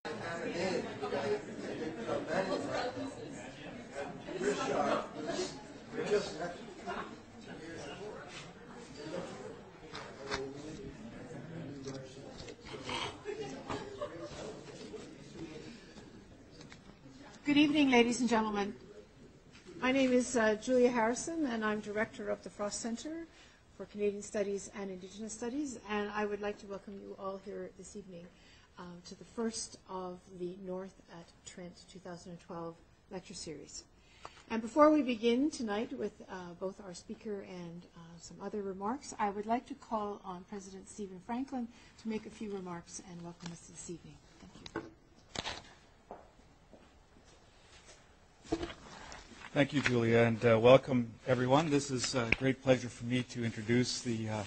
Good evening, ladies and gentlemen. My name is Julia Harrison, and I'm Director of the Frost Centre for Canadian Studies and Indigenous Studies, and I would like to welcome you all here this evening to the first of the North at Trent 2012 lecture series. And before we begin tonight with both our speaker and some other remarks, I would like to call on President Stephen Franklin to make a few remarks and welcome us this evening. Thank you. Thank you, Julia, and welcome everyone. This is a great pleasure for me to introduce the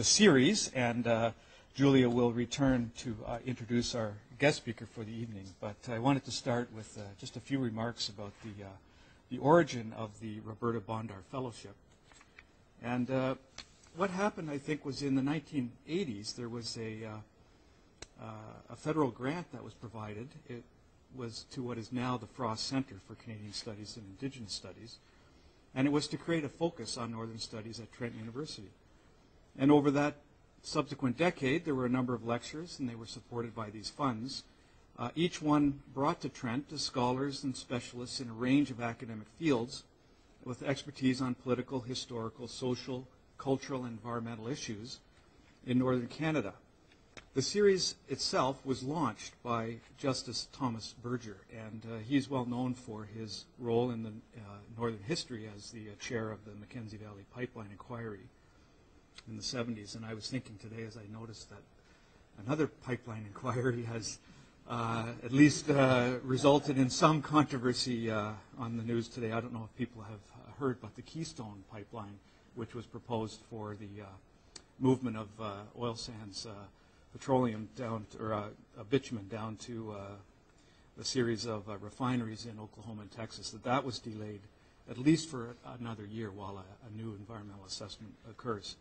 series, and Julia will return to introduce our guest speaker for the evening. But I wanted to start with just a few remarks about the origin of the Roberta Bondar Fellowship. And what happened, I think, was in the 1980s, there was a federal grant that was provided. It was to what is now the Frost Centre for Canadian Studies and Indigenous Studies, and it was to create a focus on Northern Studies at Trent University. And over that subsequent decade, there were a number of lectures, and they were supported by these funds. Each one brought to Trent scholars and specialists in a range of academic fields with expertise on political, historical, social, cultural, and environmental issues in Northern Canada. The series itself was launched by Justice Thomas Berger, and he's well known for his role in the Northern history as the chair of the Mackenzie Valley Pipeline Inquiry in the 70s. And I was thinking today, as I noticed, that another pipeline inquiry has at least resulted in some controversy on the news today. I don't know if people have heard about the Keystone Pipeline, which was proposed for the movement of oil sands, petroleum down to, or bitumen down to a series of refineries in Oklahoma and Texas. That was delayed at least for another year while a new environmental assessment occurs.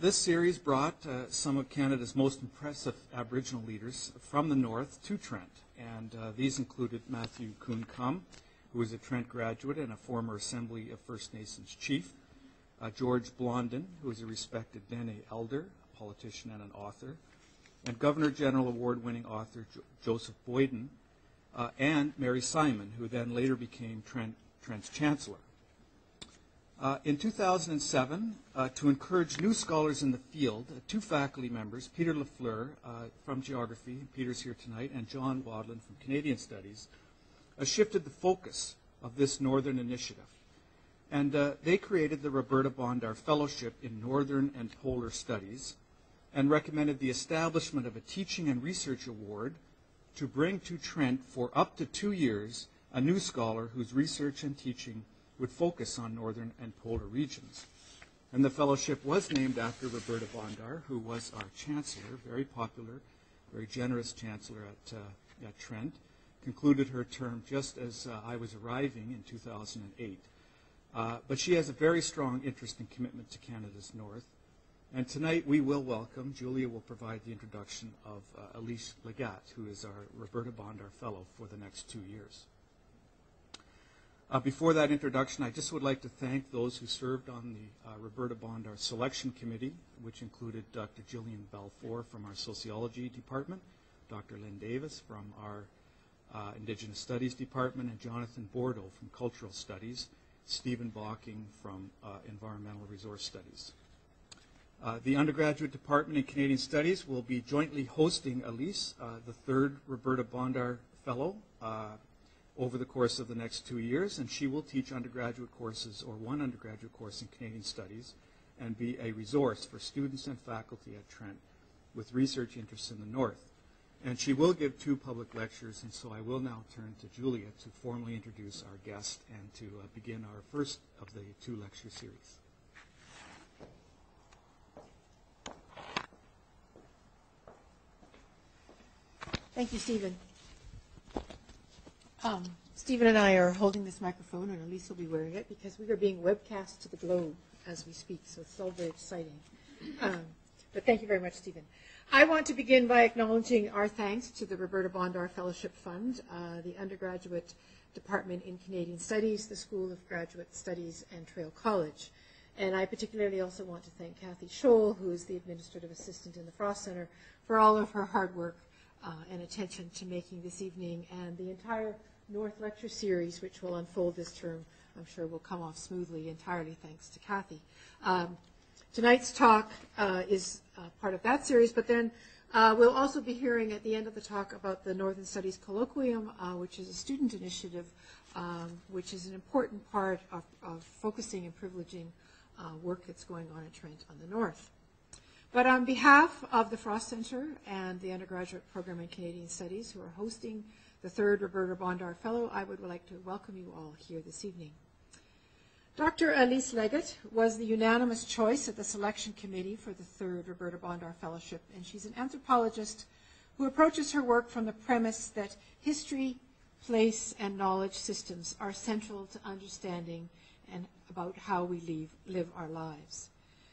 This series brought some of Canada's most impressive Aboriginal leaders from the north to Trent, and these included Matthew Kuhn-Cum, who is a Trent graduate and a former Assembly of First Nations chief, George Blondin, who is a respected Dene elder, a politician and an author, and Governor General Award-winning author Joseph Boyden, and Mary Simon, who then later became Trent's chancellor. In 2007, to encourage new scholars in the field, two faculty members, Peter Lafleur from geography, Peter's here tonight, and John Wadlin from Canadian Studies, shifted the focus of this Northern initiative. And they created the Roberta Bondar Fellowship in Northern and Polar Studies and recommended the establishment of a teaching and research award to bring to Trent for up to 2 years a new scholar whose research and teaching would focus on Northern and Polar regions. And the fellowship was named after Roberta Bondar, who was our chancellor, very popular, very generous chancellor at Trent, concluded her term just as I was arriving in 2008. But she has a very strong interest and commitment to Canada's North. And tonight we will welcome, Julia will provide the introduction of Allice Legat, who is our Roberta Bondar Fellow for the next 2 years. Before that introduction, I just would like to thank those who served on the Roberta Bondar Selection Committee, which included Dr. Gillian Balfour from our Sociology Department, Dr. Lynn Davis from our Indigenous Studies Department, and Jonathan Bordeaux from Cultural Studies, Stephen Balking from Environmental Resource Studies. The undergraduate department in Canadian Studies will be jointly hosting Allice, the third Roberta Bondar Fellow, over the course of the next 2 years, and she will teach undergraduate courses or one undergraduate course in Canadian Studies and be a resource for students and faculty at Trent with research interests in the North. And she will give 2 public lectures, and so I will now turn to Julia to formally introduce our guest and to begin our first of the 2 lecture series. Thank you, Stephen. Stephen and I are holding this microphone, and Allice will be wearing it because we are being webcast to the globe as we speak, so it's all very exciting. But thank you very much, Stephen. I want to begin by acknowledging our thanks to the Roberta Bondar Fellowship Fund, the undergraduate department in Canadian Studies, the School of Graduate Studies, and Traill College. And I particularly also want to thank Kathy Scholl, who is the administrative assistant in the Frost Center, for all of her hard work and attention to making this evening and the entire North Lecture Series, which will unfold this term, I'm sure will come off smoothly, entirely thanks to Kathy. Tonight's talk is part of that series, but then we'll also be hearing at the end of the talk about the Northern Studies Colloquium, which is a student initiative, which is an important part of focusing and privileging work that's going on at Trent on the North. But on behalf of the Frost Center and the undergraduate program in Canadian Studies, who are hosting the third Roberta Bondar Fellow, I would like to welcome you all here this evening. Dr. Allice Legat was the unanimous choice of the selection committee for the third Roberta Bondar Fellowship, and she's an anthropologist who approaches her work from the premise that history, place, and knowledge systems are central to understanding and about how we live our lives.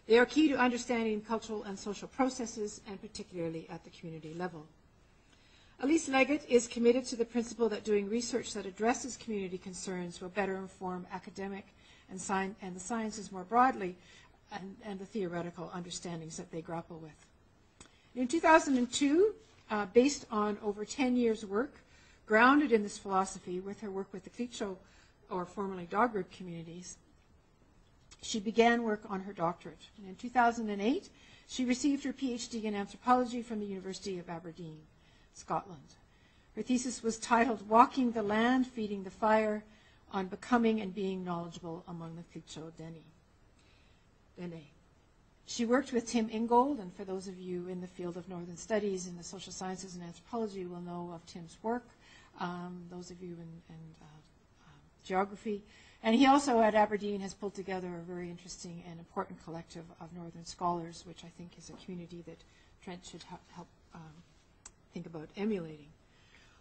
They are key to understanding cultural and social processes, and particularly at the community level. Allice Legat is committed to the principle that doing research that addresses community concerns will better inform academic and the sciences more broadly, and the theoretical understandings that they grapple with. In 2002, based on over 10 years' work, grounded in this philosophy with her work with the Klitscho, or formerly dog group communities, she began work on her doctorate. And in 2008, she received her PhD in anthropology from the University of Aberdeen, Scotland. Her thesis was titled "Walking the Land, Feeding the Fire, on Becoming and Being Knowledgeable Among the Klitscho Dene." She worked with Tim Ingold, and for those of you in the field of Northern Studies in the social sciences and anthropology will know of Tim's work, those of you in geography. And he also at Aberdeen has pulled together a very interesting and important collective of Northern scholars, which I think is a community that Trent should help think about emulating.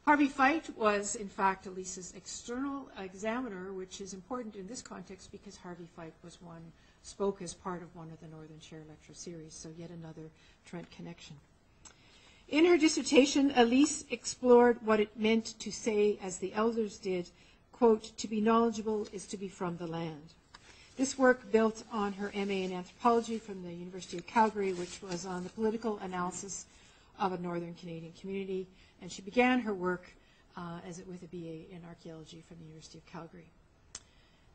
Harvey Feit was, in fact, Allice's external examiner, which is important in this context because Harvey Feit spoke as part of one of the Northern Chair Lecture Series, so yet another Trent connection. In her dissertation, Allice explored what it meant to say, as the Elders did, quote, "To be knowledgeable is to be from the land." This work built on her MA in anthropology from the University of Calgary, which was on the political analysis of a Northern Canadian community, and she began her work with a BA in archaeology from the University of Calgary.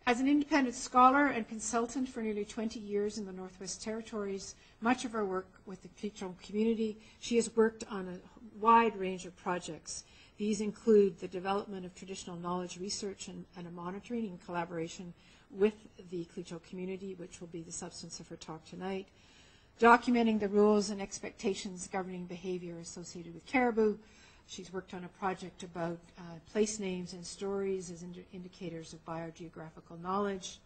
As an independent scholar and consultant for nearly 20 years in the Northwest Territories, much of her work with the Klitscho community, she has worked on a wide range of projects. These include the development of traditional knowledge research and a monitoring in collaboration with the Klitscho community, which will be the substance of her talk tonight, documenting the rules and expectations governing behavior associated with caribou. She's worked on a project about place names and stories as indicators of biogeographical knowledge,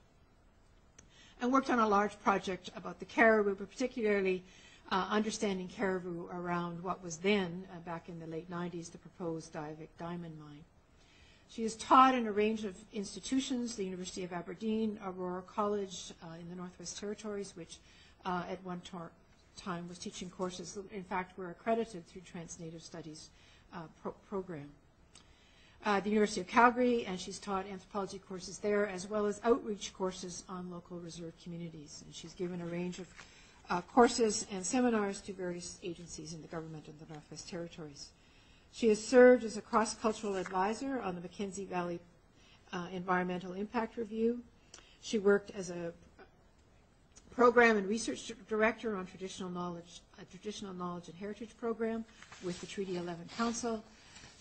and worked on a large project about the caribou, but particularly understanding caribou around what was then, back in the late 90s, the proposed Diavik diamond mine. She has taught in a range of institutions, the University of Aberdeen, Aurora College in the Northwest Territories, which at one time was teaching courses that, in fact, were accredited through Trent's Native Studies program. The University of Calgary, and she's taught anthropology courses there, as well as outreach courses on local reserve communities. And she's given a range of courses and seminars to various agencies in the government of the Northwest Territories. She has served as a cross-cultural advisor on the Mackenzie Valley Environmental Impact Review. She worked as a program and research director on traditional knowledge and heritage program with the Treaty 11 Council.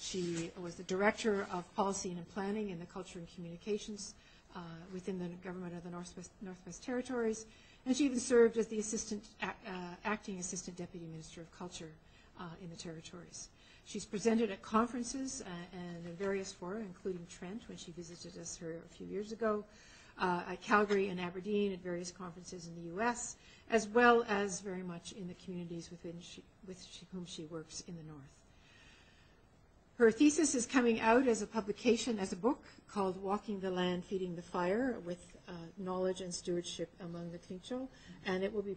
She was the director of policy and planning in the culture and communications within the government of the Northwest Territories, and she even served as the acting assistant deputy minister of culture in the territories. She's presented at conferences and in various fora, including Trent when she visited us here a few years ago, at Calgary and Aberdeen, at various conferences in the U.S., as well as very much in the communities with whom she works in the North. Her thesis is coming out as a publication, as a book called Walking the Land, Feeding the Fire, with knowledge and stewardship among the Tlincho, and it will be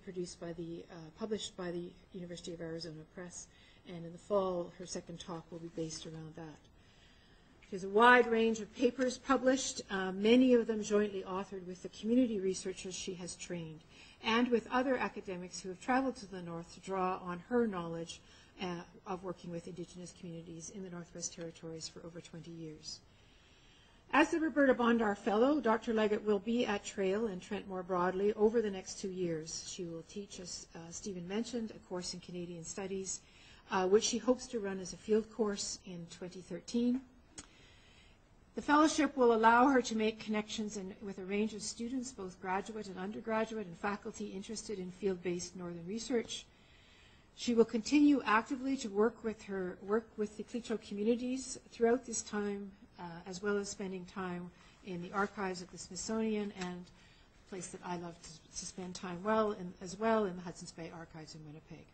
published by the University of Arizona Press, and in the fall her second talk will be based around that. She has a wide range of papers published, many of them jointly authored with the community researchers she has trained, and with other academics who have traveled to the north to draw on her knowledge of working with Indigenous communities in the Northwest Territories for over 20 years. As the Roberta Bondar Fellow, Dr. Legat will be at Traill and Trent more broadly over the next 2 years. She will teach, as Stephen mentioned, a course in Canadian Studies, which she hopes to run as a field course in 2013. The fellowship will allow her to make connections with a range of students, both graduate and undergraduate, and faculty interested in field-based northern research. She will continue actively to work with the Tlincho communities throughout this time, as well as spending time in the archives of the Smithsonian and a place that I love to spend time as well in the Hudson's Bay Archives in Winnipeg.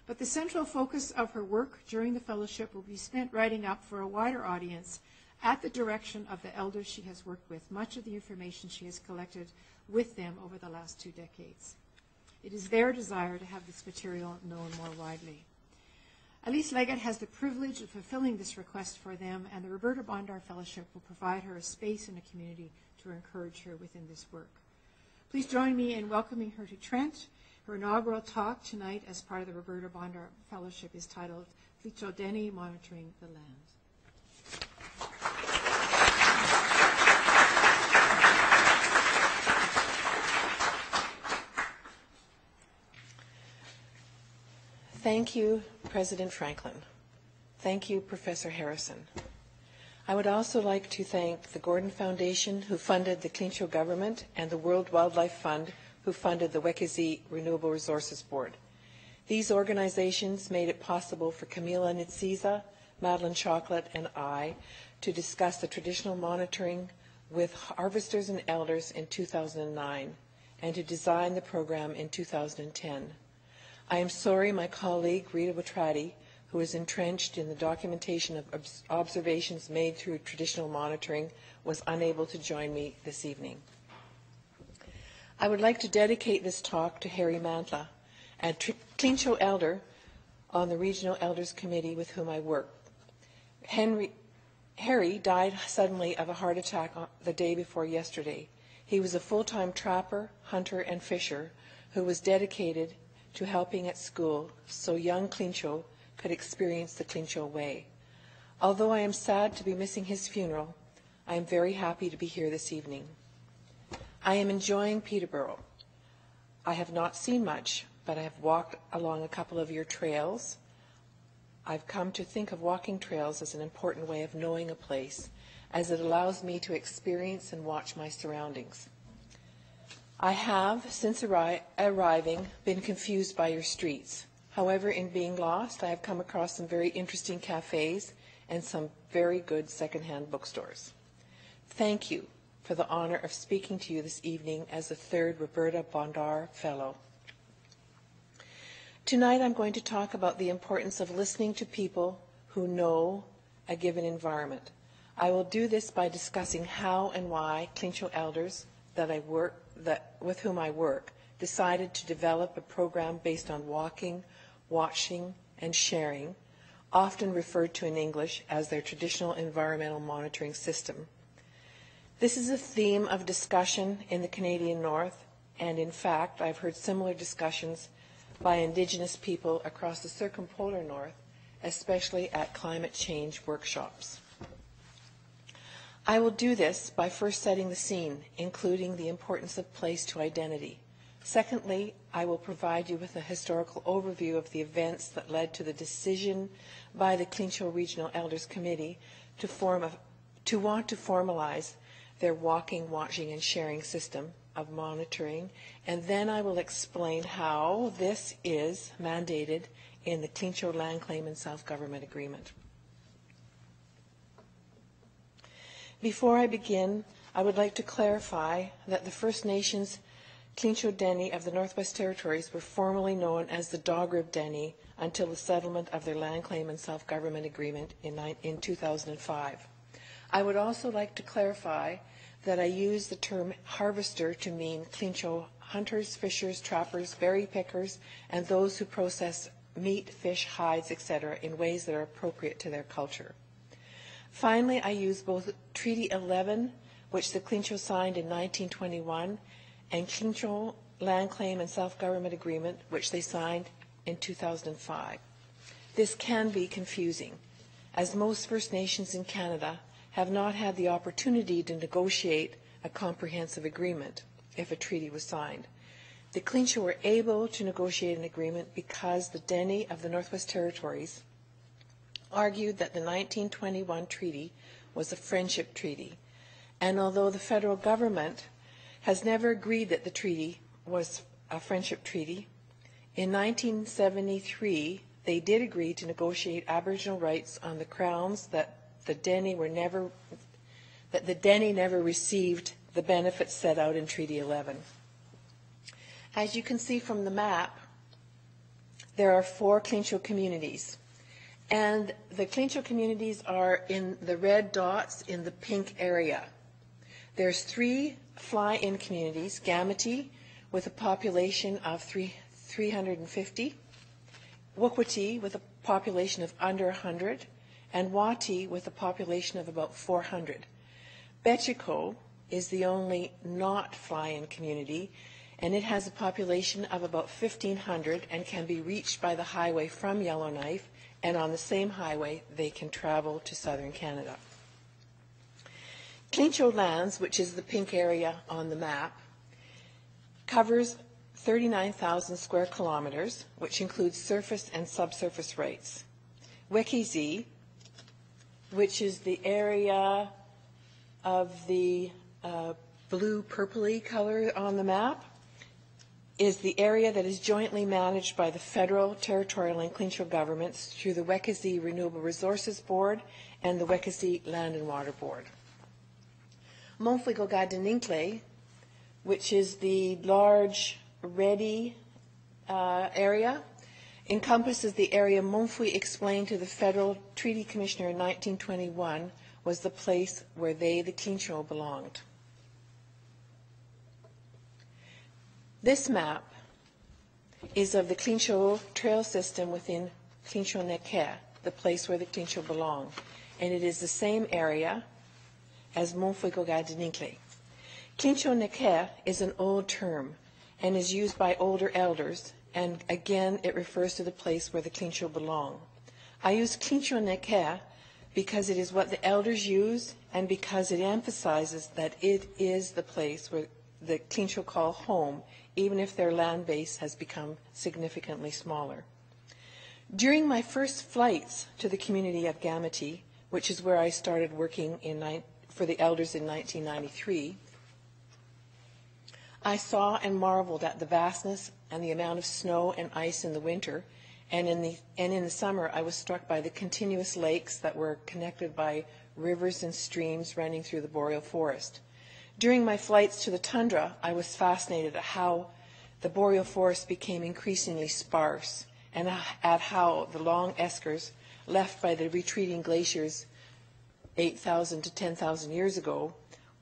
But the central focus of her work during the fellowship will be spent writing up for a wider audience at the direction of the elders she has worked with, much of the information she has collected with them over the last 2 decades. It is their desire to have this material known more widely. Allice Legat has the privilege of fulfilling this request for them, and the Roberta Bondar Fellowship will provide her a space in a community to encourage her within this work. Please join me in welcoming her to Trent. Her inaugural talk tonight as part of the Roberta Bondar Fellowship is titled Tlincho Dene, Monitoring the Land. Thank you, President Franklin. Thank you, Professor Harrison. I would also like to thank the Gordon Foundation, who funded the Tlincho government, and the World Wildlife Fund, who funded the Wekisi Renewable Resources Board. These organizations made it possible for Camila Nitsiza, Madeline Chocolate, and I to discuss the traditional monitoring with harvesters and elders in 2009 and to design the program in 2010. I am sorry my colleague Rita Watrati, who is entrenched in the documentation of observations made through traditional monitoring, was unable to join me this evening. I would like to dedicate this talk to Harry Mantla, a Tlincho elder on the Regional Elders Committee with whom I work. Harry died suddenly of a heart attack the day before yesterday. He was a full-time trapper, hunter, and fisher who was dedicated to helping at school so young Tlincho could experience the Tlincho way. Although I am sad to be missing his funeral, I am very happy to be here this evening. I am enjoying Peterborough. I have not seen much, but I have walked along a couple of your trails. I've come to think of walking trails as an important way of knowing a place, as it allows me to experience and watch my surroundings. I have, since arriving, been confused by your streets. However, in being lost, I have come across some very interesting cafes and some very good secondhand bookstores. Thank you for the honor of speaking to you this evening as the third Roberta Bondar Fellow. Tonight I'm going to talk about the importance of listening to people who know a given environment. I will do this by discussing how and why Tlincho elders with whom I work decided to develop a program based on walking, watching, and sharing, often referred to in English as their traditional environmental monitoring system. This is a theme of discussion in the Canadian North, and in fact, I've heard similar discussions by Indigenous people across the circumpolar North, especially at climate change workshops. I will do this by first setting the scene, including the importance of place to identity. Secondly, I will provide you with a historical overview of the events that led to the decision by the Tlincho Regional Elders Committee to want to formalize their walking, watching, and sharing system of monitoring, and then I will explain how this is mandated in the Tlincho Land Claim and Self-Government Agreement. Before I begin, I would like to clarify that the First Nations Clincho Dene of the Northwest Territories were formerly known as the Dogrib Dene until the settlement of their land claim and self-government agreement in 2005. I would also like to clarify that I use the term harvester to mean Clincho hunters, fishers, trappers, berry pickers, and those who process meat, fish, hides, etc. in ways that are appropriate to their culture. Finally, I use both Treaty 11, which the Clincho signed in 1921, and Clincho Land Claim and Self-Government Agreement, which they signed in 2005. This can be confusing, as most First Nations in Canada have not had the opportunity to negotiate a comprehensive agreement if a treaty was signed. The Clincho were able to negotiate an agreement because the Dene of the Northwest Territories argued that the 1921 treaty was a friendship treaty, and although the federal government has never agreed that the treaty was a friendship treaty, in 1973 they did agree to negotiate Aboriginal rights on the grounds that the Dene never received the benefits set out in Treaty 11. As you can see from the map, there are 4 Clincho communities, and the Clincho communities are in the red dots in the pink area. There's 3 fly-in communities: Gamity with a population of 350, Wukwati with a population of under 100, and Wati with a population of about 400. Betchiko is the only not fly-in community, and it has a population of about 1,500 and can be reached by the highway from Yellowknife, and on the same highway they can travel to southern Canada. Clincho lands, which is the pink area on the map, covers 39,000 square kilometers, which includes surface and subsurface rights. Wekizi, which is the area of the blue-purpley color on the map, is the area that is jointly managed by the federal, territorial, and Clincho governments through the Wekizi Renewable Resources Board and the Wekizi Land and Water Board. Montfouilloga-Deninkle, which is the large reddy area, encompasses the area Montfouille explained to the Federal Treaty Commissioner in 1921 was the place where they, the Clincho, belonged. This map is of the Clincho trail system within Clincho Neke, the place where the Clincho belong, and it is the same area as Montfouilloga-Deninkle. Clincho Neke is an old term and is used by older elders, and again it refers to the place where the Clincho belong. I use Clincho Neke because it is what the elders use and because it emphasizes that it is the place where the Clincho call home, even if their land base has become significantly smaller. During my first flights to the community of Gamity, which is where I started working for the elders in 1993, I saw and marveled at the vastness and the amount of snow and ice in the winter, and in the summer I was struck by the continuous lakes that were connected by rivers and streams running through the boreal forest. During my flights to the tundra, I was fascinated at how the boreal forest became increasingly sparse, and at how the long eskers left by the retreating glaciers 8,000 to 10,000 years ago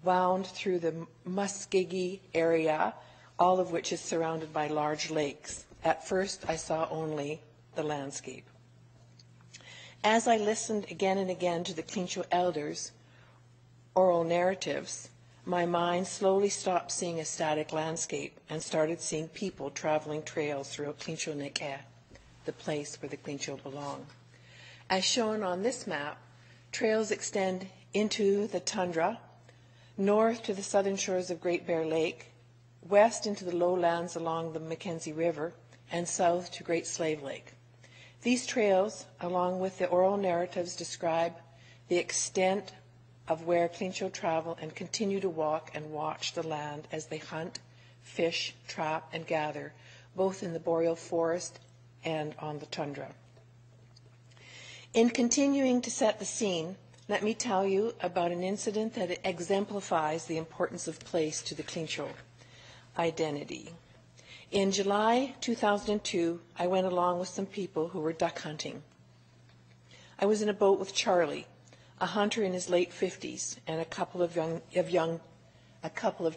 wound through the Muskegee area, all of which is surrounded by large lakes. At first, I saw only the landscape. As I listened again and again to the Clincho elders' oral narratives, my mind slowly stopped seeing a static landscape and started seeing people traveling trails throughout Clincho Neke, the place where the Clincho belong. As shown on this map, trails extend into the tundra, north to the southern shores of Great Bear Lake, west into the lowlands along the Mackenzie River, and south to Great Slave Lake. These trails, along with the oral narratives, describe the extent of where Clincho travel and continue to walk and watch the land as they hunt, fish, trap, and gather, both in the boreal forest and on the tundra. In continuing to set the scene, let me tell you about an incident that exemplifies the importance of place to the Clincho. identity. In July 2002, I went along with some people who were duck hunting. I was in a boat with Charlie, a hunter in his late 50s, and a couple of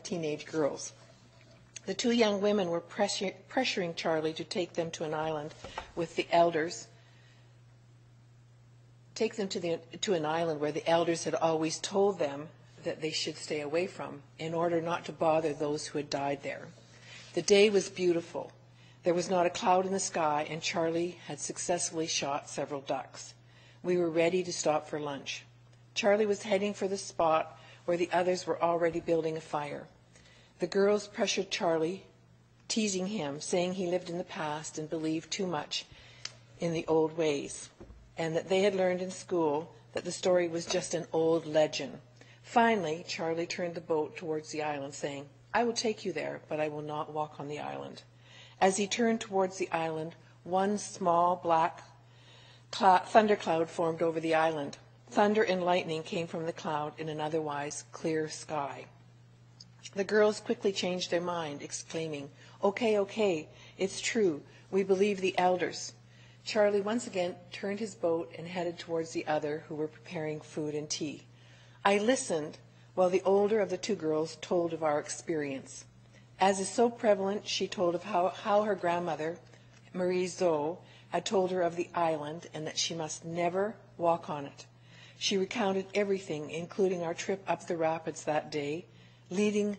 teenage girls. The two young women were pressuring Charlie to take them to an island with the elders, take them to an island where the elders had always told them that they should stay away from in order not to bother those who had died there. The day was beautiful. There was not a cloud in the sky, and Charlie had successfully shot several ducks. We were ready to stop for lunch. Charlie was heading for the spot where the others were already building a fire. The girls pressured Charlie, teasing him, saying he lived in the past and believed too much in the old ways, and that they had learned in school that the story was just an old legend. Finally, Charlie turned the boat towards the island, saying, "I will take you there, but I will not walk on the island." As he turned towards the island, one small black thundercloud formed over the island. Thunder and lightning came from the cloud in an otherwise clear sky. The girls quickly changed their mind, exclaiming, okay, it's true. We believe the elders." Charlie once again turned his boat and headed towards the other who were preparing food and tea. I listened while the older of the two girls told of our experience. As is so prevalent, she told of how her grandmother, Marie Zoe, had told her of the island and that she must never walk on it. She recounted everything, including our trip up the rapids that day, leading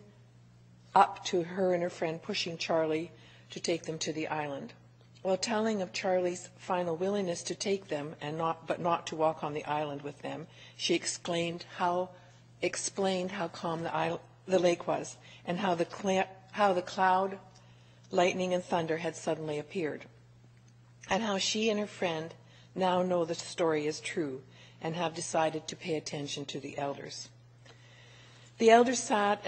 up to her and her friend pushing Charlie to take them to the island. While telling of Charlie's final willingness to take them but not to walk on the island with them, she explained how calm the lake was and how the cloud, lightning, and thunder had suddenly appeared, and how she and her friend now know the story is true and have decided to pay attention to the elders. The elders sat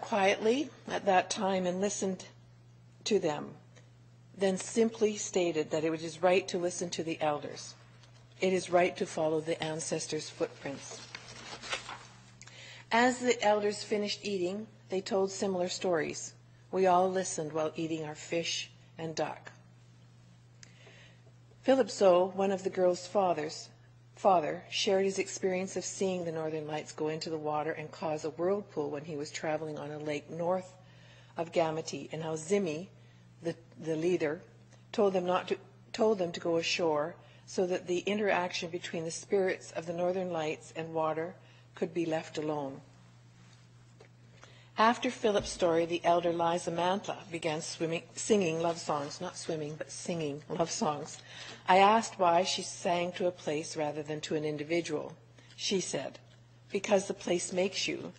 quietly at that time and listened to them, then simply stated that it is right to listen to the elders. It is right to follow the ancestors' footprints. As the elders finished eating, they told similar stories. We all listened while eating our fish and duck. Philip Zoe, one of the girls' father, shared his experience of seeing the northern lights go into the water and cause a whirlpool when he was traveling on a lake north of Gamity, and how Zimmy, the leader, told them to go ashore so that the interaction between the spirits of the northern lights and water could be left alone. After Philip's story, the elder Liza Mantla began singing love songs, not swimming, but singing love songs. I asked why she sang to a place rather than to an individual. She said, "Because the place makes you."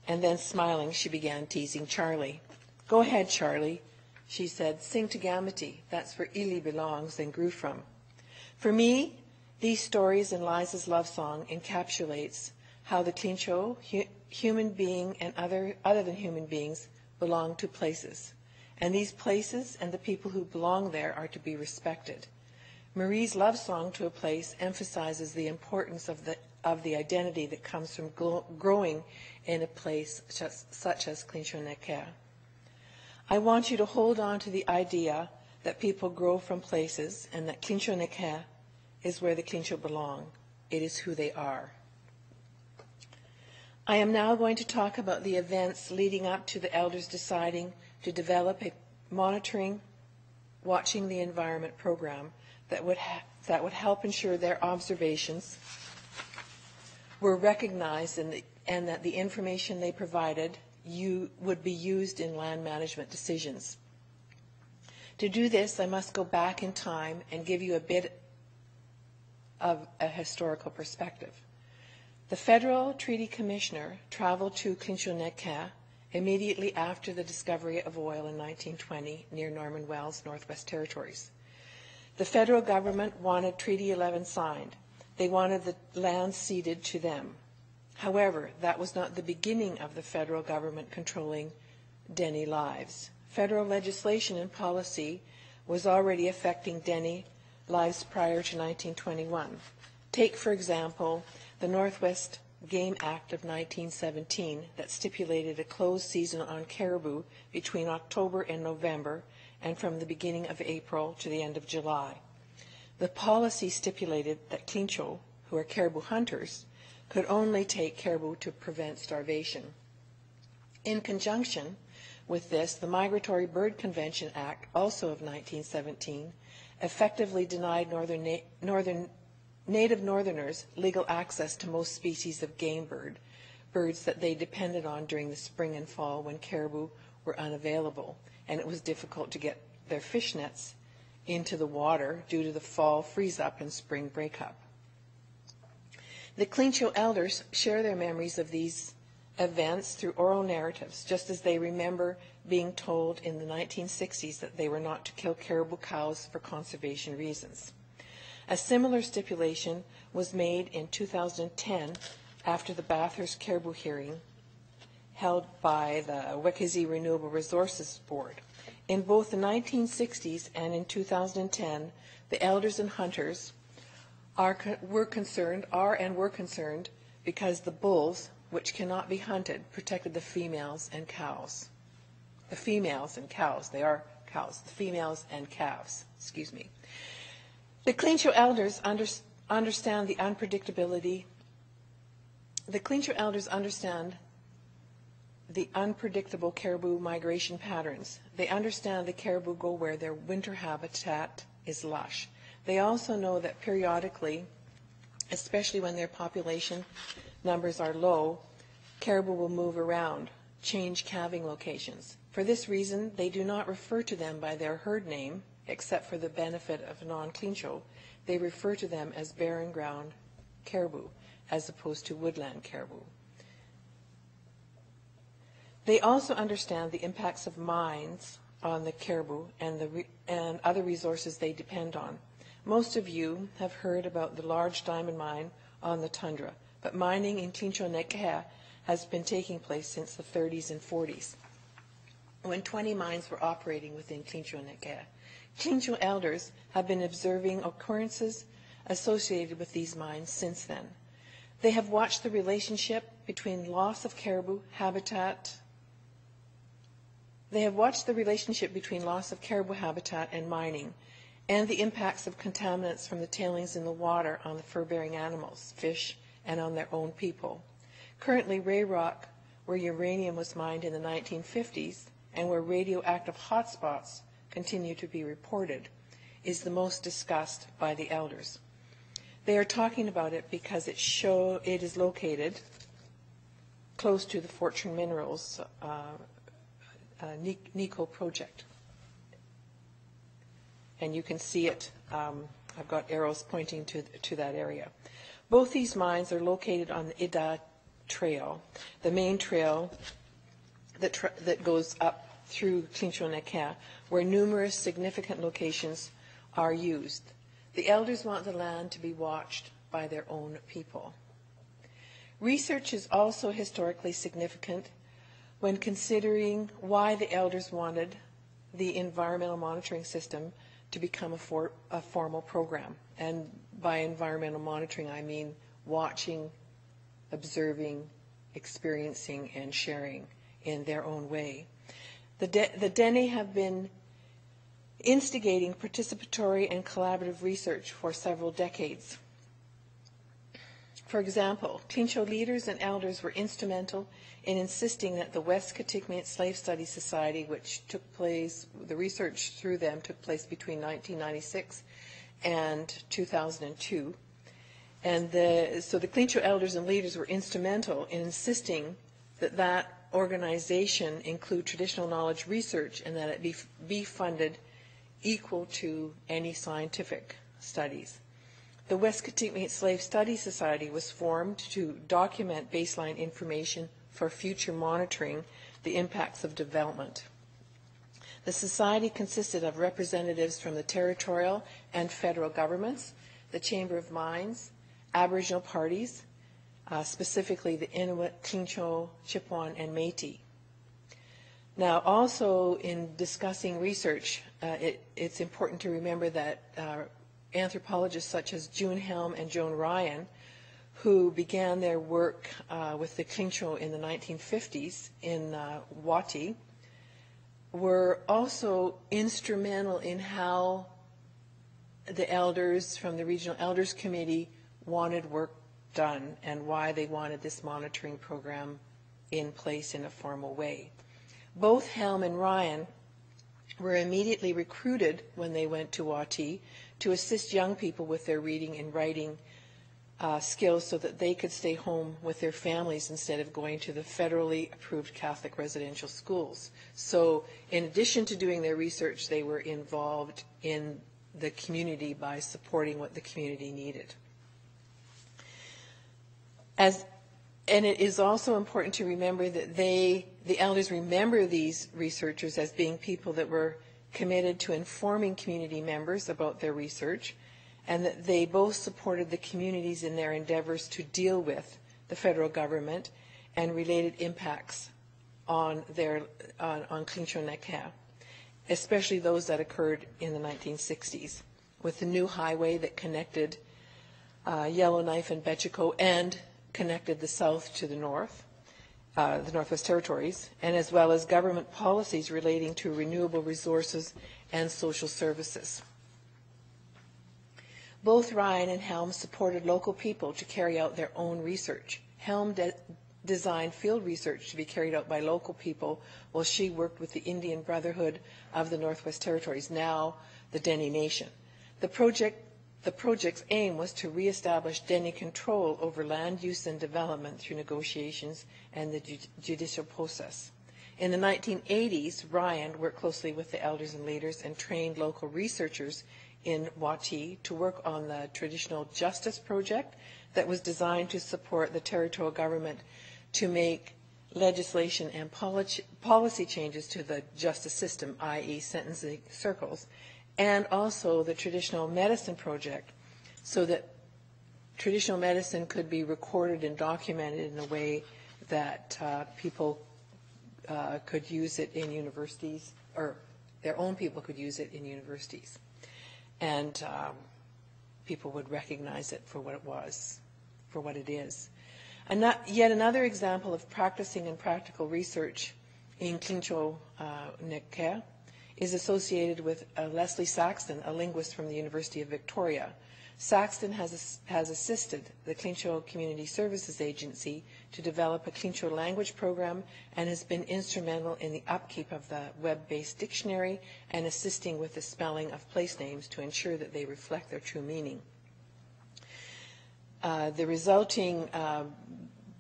And then, smiling, she began teasing Charlie. "Go ahead, Charlie," she said, "sing to Gamity. That's where Ili belongs and grew from." For me, these stories and Liza's love song encapsulates how the Clincho, human being and other than human beings, belong to places. And these places and the people who belong there are to be respected. Marie's love song to a place emphasizes the importance of the identity that comes from growing in a place such as Clincho Necker. I want you to hold on to the idea that people grow from places and that Clincho Necker is where the Clincho belong. It is who they are. I am now going to talk about the events leading up to the elders deciding to develop a monitoring, watching the environment program that would help ensure their observations were recognized and that the information they provided would be used in land management decisions. To do this, I must go back in time and give you a bit of a historical perspective. The Federal Treaty Commissioner traveled to Clincho Necker immediately after the discovery of oil in 1920 near Norman Wells, Northwest Territories. The federal government wanted Treaty 11 signed. They wanted the land ceded to them. However, that was not the beginning of the federal government controlling Dene lives. Federal legislation and policy was already affecting Dene lives prior to 1921. Take, for example, the Northwest Game Act of 1917 that stipulated a closed season on caribou between October and November and from the beginning of April to the end of July. The policy stipulated that Clincho, who are caribou hunters, could only take caribou to prevent starvation. In conjunction with this, the Migratory Bird Convention Act, also of 1917, effectively denied native northerners legal access to most species of game birds that they depended on during the spring and fall when caribou were unavailable, and it was difficult to get their fish nets into the water due to the fall freeze-up and spring break-up. The Clincho elders share their memories of these events through oral narratives, just as they remember being told in the 1960s that they were not to kill caribou cows for conservation reasons. A similar stipulation was made in 2010 after the Bathurst caribou hearing held by the Wekasi Renewable Resources Board. In both the 1960s and in 2010, the elders and hunters were concerned because the bulls, which cannot be hunted, protected the females and cows. The females and cows, they are cows, the females and calves, excuse me. The Clincho elders understand the unpredictability. The Clincho elders understand the unpredictable caribou migration patterns. They understand the caribou go where their winter habitat is lush. They also know that periodically, especially when their population numbers are low, caribou will move around, change calving locations. For this reason, they do not refer to them by their herd name, except for the benefit of non-Clincho. They refer to them as barren ground caribou, as opposed to woodland caribou. They also understand the impacts of mines on the caribou and other resources they depend on. Most of you have heard about the large diamond mine on the tundra, but mining in Clincho Neckar has been taking place since the 30s and 40s, when 20 mines were operating within Clincho Neckar. Clincho elders have been observing occurrences associated with these mines since then. They have watched the relationship between loss of caribou habitat. They have watched the relationship between loss of caribou habitat and mining, and the impacts of contaminants from the tailings in the water on the fur-bearing animals, fish, and on their own people. Currently, Ray Rock, where uranium was mined in the 1950s and where radioactive hotspots continue to be reported, is the most discussed by the elders. They are talking about it because it is located close to the Fortune Minerals Nico project. And you can see it, I've got arrows pointing to that area. Both these mines are located on the Ida Trail, the main trail that goes up through Clincho Neckar, where numerous significant locations are used. The elders want the land to be watched by their own people. Research is also historically significant when considering why the elders wanted the environmental monitoring system to become a formal program. And by environmental monitoring, I mean watching, observing, experiencing, and sharing in their own way. The Dene have been instigating participatory and collaborative research for several decades. For example, Clincho leaders and elders were instrumental in insisting that the West Kitikmeot Slave Studies Society, which took place, the research through them took place between 1996 and 2002. And so the Clincho elders and leaders were instrumental in insisting that that organization include traditional knowledge research and that it be funded equal to any scientific studies. The West Kitikmeot Slave Studies Society was formed to document baseline information for future monitoring the impacts of development. The society consisted of representatives from the territorial and federal governments, the Chamber of Mines, Aboriginal parties, specifically the Inuit, Clincho, Chippewa, and Métis. Now, also in discussing research, it's important to remember that anthropologists such as June Helm and Joan Ryan, who began their work with the Klingcho in the 1950s in Wati, were also instrumental in how the elders from the Regional Elders Committee wanted work done and why they wanted this monitoring program in place in a formal way. Both Helm and Ryan were immediately recruited when they went to Wati to assist young people with their reading and writing skills so that they could stay home with their families instead of going to the federally approved Catholic residential schools. So in addition to doing their research, they were involved in the community by supporting what the community needed. And it is also important to remember that the elders remember these researchers as being people that were committed to informing community members about their research, and that they both supported the communities in their endeavors to deal with the federal government and related impacts on Klingcho Necker, especially those that occurred in the 1960s, with the new highway that connected Yellowknife and Betchico and connected the south to the north, the Northwest Territories, and as well as government policies relating to renewable resources and social services. Both Ryan and Helm supported local people to carry out their own research. Helm designed field research to be carried out by local people, while she worked with the Indian Brotherhood of the Northwest Territories, now the Dene Nation. The project's aim was to reestablish Dene control over land use and development through negotiations and the judicial process. In the 1980s, Ryan worked closely with the elders and leaders and trained local researchers in Wati to work on the traditional justice project that was designed to support the territorial government to make legislation and policy changes to the justice system, i.e. sentencing circles, and also the traditional medicine project, so that traditional medicine could be recorded and documented in a way that people could use it in universities, or their own people could use it in universities. And people would recognize it for what it was, for what it is. And yet another example of practicing and practical research in Klingcho Necker is associated with Leslie Saxton, a linguist from the University of Victoria. Saxton has assisted the Klingcho Community Services Agency to develop a Klingcho language program and has been instrumental in the upkeep of the web-based dictionary and assisting with the spelling of place names to ensure that they reflect their true meaning. The resulting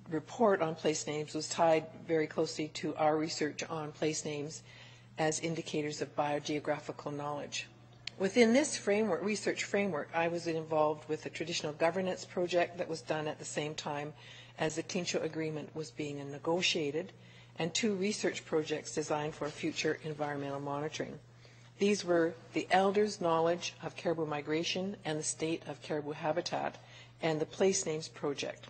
report on place names was tied very closely to our research on place names as indicators of biogeographical knowledge. Within this framework, research framework, I was involved with a traditional governance project that was done at the same time as the Klingcho Agreement was being negotiated, and 2 research projects designed for future environmental monitoring. These were the elders' knowledge of caribou migration and the state of caribou habitat, and the Place Names Project,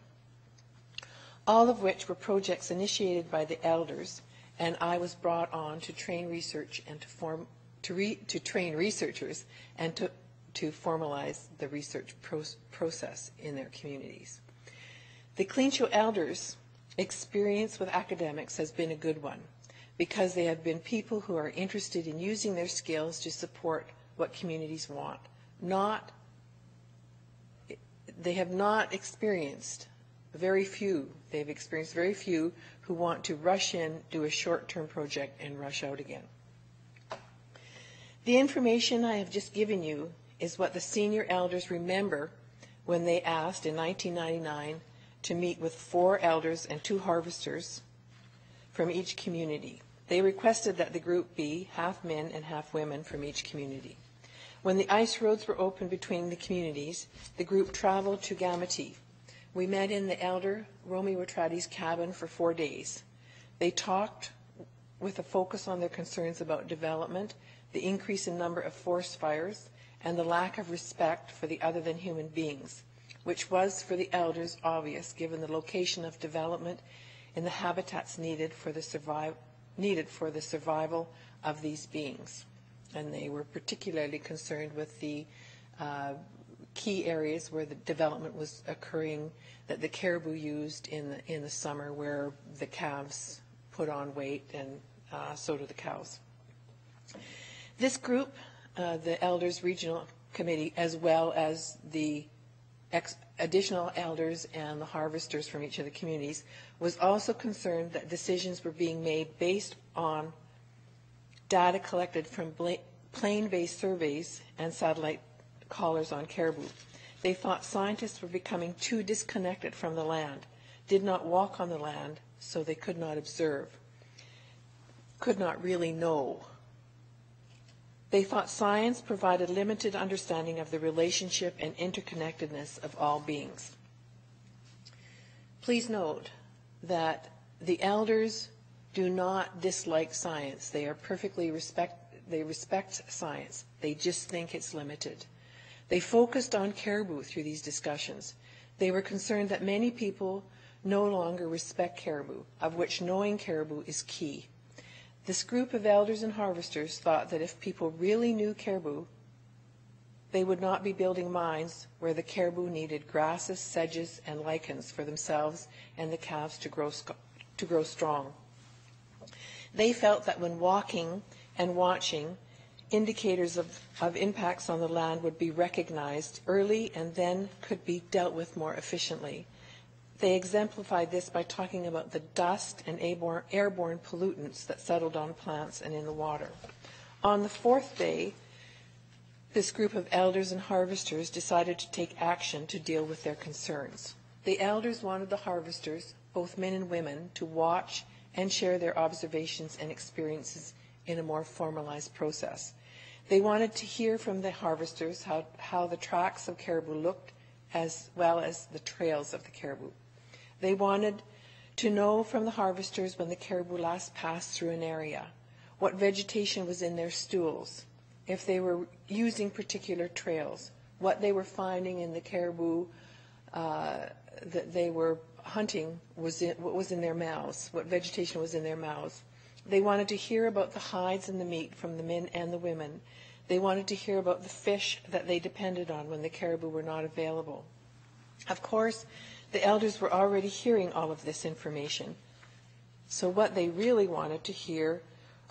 all of which were projects initiated by the elders, and I was brought on to train research and to train researchers and to formalize the research process in their communities. The Klingcho elders' experience with academics has been a good one, because they have been people who are interested in using their skills to support what communities want. They have not experienced they've experienced very few who want to rush in, do a short-term project, and rush out again. The information I have just given you is what the senior elders remember when they asked in 1999 to meet with 4 elders and 2 harvesters from each community. They requested that the group be half men and half women from each community. When the ice roads were opened between the communities, the group traveled to Gamati. We met in the elder Romy Watrati's cabin for 4 days. They talked with a focus on their concerns about development, the increase in number of forest fires, and the lack of respect for the other than human beings, which was for the elders obvious given the location of development in the habitats needed for the survival of these beings. And they were particularly concerned with the key areas where the development was occurring that the caribou used in the summer, where the calves put on weight, and so do the cows. This group, the Elders Regional Committee, as well as the additional elders and the harvesters from each of the communities, was also concerned that decisions were being made based on data collected from plane-based surveys and satellite collars on caribou. They thought scientists were becoming too disconnected from the land, did not walk on the land, so they could not observe, could not really know. They thought science provided limited understanding of the relationship and interconnectedness of all beings. Please note that the elders do not dislike science. They respect science. They just think it's limited. They focused on caribou through these discussions. They were concerned that many people no longer respect caribou, of which knowing caribou is key. This group of elders and harvesters thought that if people really knew caribou, they would not be building mines where the caribou needed grasses, sedges, and lichens for themselves and the calves to grow strong. They felt that when walking and watching, indicators of impacts on the land would be recognized early and then could be dealt with more efficiently. They exemplified this by talking about the dust and airborne pollutants that settled on plants and in the water. On the fourth day, this group of elders and harvesters decided to take action to deal with their concerns. The elders wanted the harvesters, both men and women, to watch and share their observations and experiences in a more formalized process. They wanted to hear from the harvesters how the tracks of caribou looked, as well as the trails of the caribou. They wanted to know from the harvesters when the caribou last passed through an area, what vegetation was in their stools, if they were using particular trails, what they were finding in the caribou that they were hunting, what was in their mouths, what vegetation was in their mouths. They wanted to hear about the hides and the meat from the men and the women. They wanted to hear about the fish that they depended on when the caribou were not available. Of course, the elders were already hearing all of this information. So what they really wanted to hear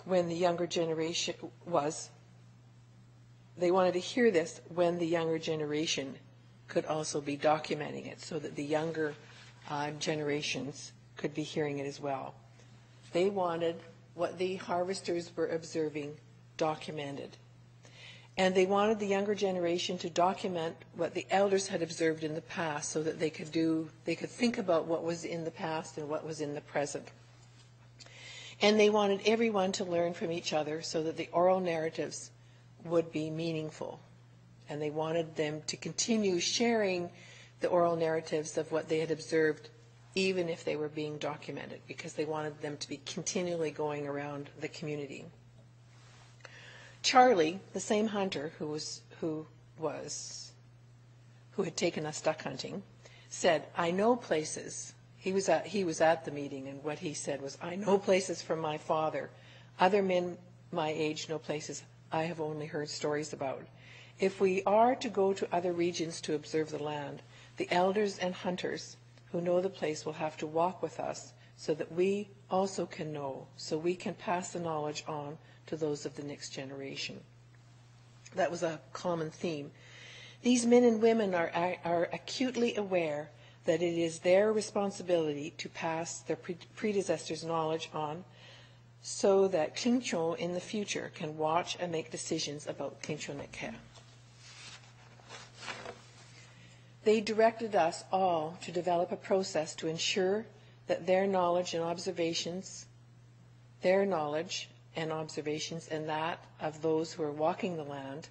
when the younger generation was, they wanted to hear this when the younger generation could also be documenting it, so that the younger generations could be hearing it as well. They wanted what the harvesters were observing documented. And they wanted the younger generation to document what the elders had observed in the past, so that they could think about what was in the past and what was in the present. And they wanted everyone to learn from each other, so that the oral narratives would be meaningful. And they wanted them to continue sharing the oral narratives of what they had observed, even if they were being documented, because they wanted them to be continually going around the community. Charlie, the same hunter who had taken us duck hunting, said, "I know places." He was at the meeting, and what he said was, "I know places from my father. Other men my age know places I have only heard stories about. If we are to go to other regions to observe the land, the elders and hunters who know the place will have to walk with us, so that we also can know, so we can pass the knowledge on to those of the next generation." That was a common theme. These men and women are acutely aware that it is their responsibility to pass their predecessors' knowledge on, so that Klincho in the future can watch and make decisions about Klincho Neke. They directed us all to develop a process to ensure that their knowledge and observations and that of those who are walking the land,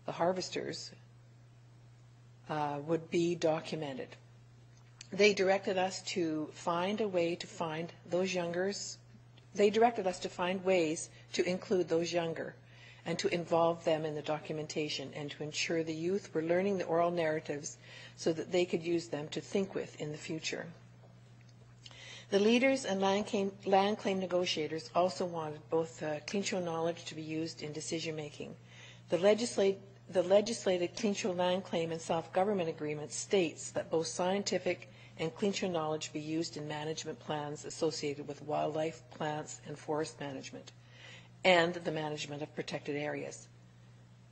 the harvesters, would be documented. They directed us to find a way to find those youngers. They directed us to find ways to include those younger and to involve them in the documentation, and to ensure the youth were learning the oral narratives so that they could use them to think with in the future. The leaders and land claim negotiators also wanted both Klincho knowledge to be used in decision making. The the legislated Clincho Land Claim and Self-Government Agreement states that both scientific and Clincho knowledge be used in management plans associated with wildlife, plants, and forest management, and the management of protected areas,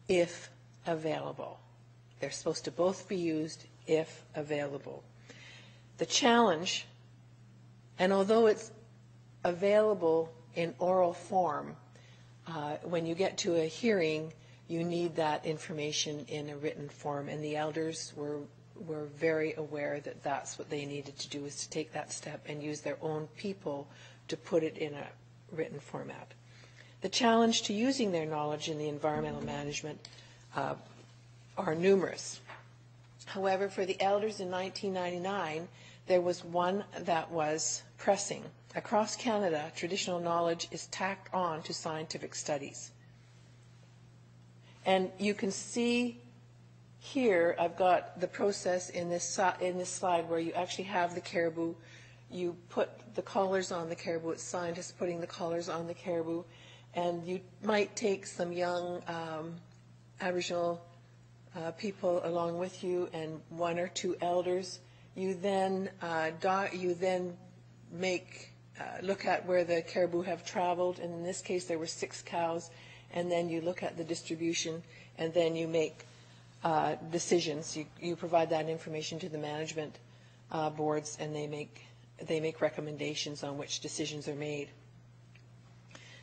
if available. They're supposed to both be used if available. The challenge, and although it's available in oral form, when you get to a hearing, you need that information in a written form, and the elders were very aware that that's what they needed to do, is to take that step and use their own people to put it in a written format. The challenge to using their knowledge in the environmental management are numerous. However, for the elders in 1999, there was one that was pressing. Across Canada, traditional knowledge is tacked on to scientific studies. And you can see here, I've got the process in this slide where you actually have the caribou. You put the collars on the caribou. It's scientists putting the collars on the caribou. And you might take some young Aboriginal people along with you and one or two elders. You then look at where the caribou have traveled, and in this case there were 6 cows, and then you look at the distribution, and then you make decisions. You provide that information to the management boards, and they make recommendations on which decisions are made.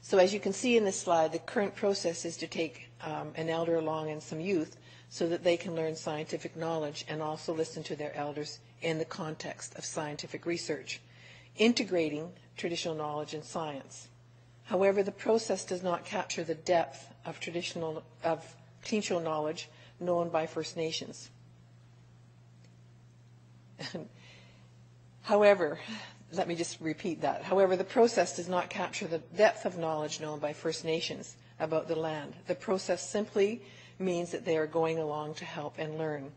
So as you can see in this slide, the current process is to take an elder along and some youth so that they can learn scientific knowledge and also listen to their elders in the context of scientific research, integrating traditional knowledge and science. However, the process does not capture the depth of Clincho knowledge known by First Nations. However, let me just repeat that. However, the process does not capture the depth of knowledge known by First Nations about the land. The process simply means that they are going along to help and learn.